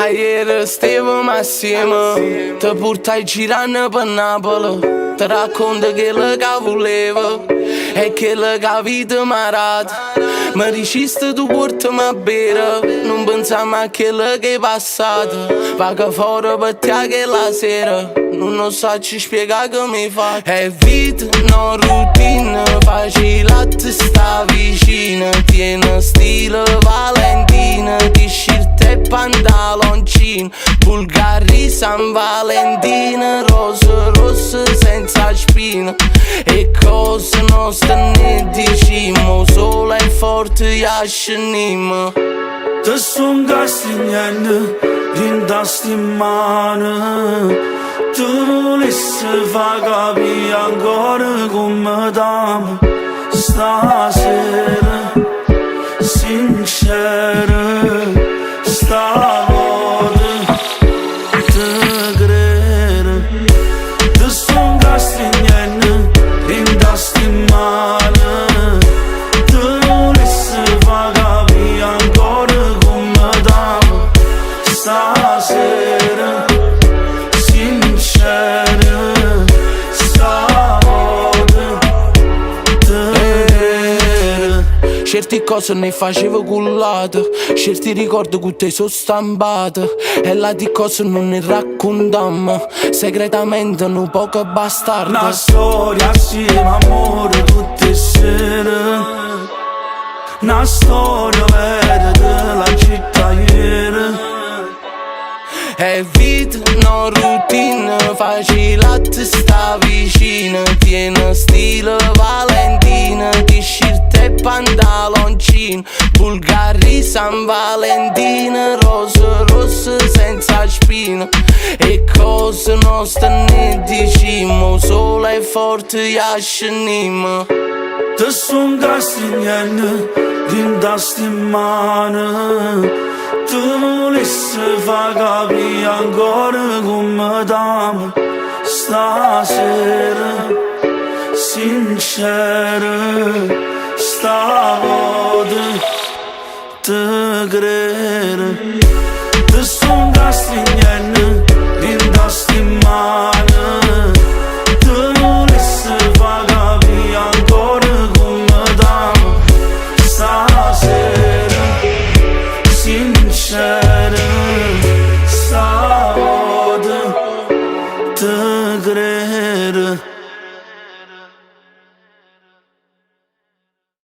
Ieri stavamo assieme, ti portai girando per Napoli, ti racconto quello che volevo e quello che vita mi ha dato. Mi dicesti tu portami a bere, non pensiamo a quello che è passato. Vaga fuori per te che la sera, non so ci spiegare come fa. È vita, no routine, facile a te sta vicino. Tieni stile Valentina, t-shirt e pantaloncini, Bulgari San Valentina, rose rosse senza spina. E cose nostre ne diciamo, sole e forte ascendiamo. Te son castigliando, rindasti in mano. Tu volessi far capire ancora come t'amo. Stasera, sincera, stavolta te credo. Te son castigliando, rindasti in mano. Tu volessi far capire ancora come t'amo. Stasera, sincera, stavolta te credo. Certe cose ne facevo cullate, certi ricordi che te sono stampate, e là di cose non ne raccontammo, segretamente un poco bastardo. Una storia assieme amore tutte sere, una storia vera della città ieri. È vita, no routine, facile a te sta vicino. Tieni stile Valentina, t-shirt e pantaloncini, Bulgari San Valentina, rose rosse senza spina. E cose nostre ne diciamo, sole e forte ascendiamo. Te son castigliando, rindasti in mano. Tu volessi far capire ancora come t'amo. Stasera, sincera, stavolta te credo. Te son castigliando, rindasti in mano. Tu volessi far capire ancora come t'amo. Stasera, sincera, stavolta te credo.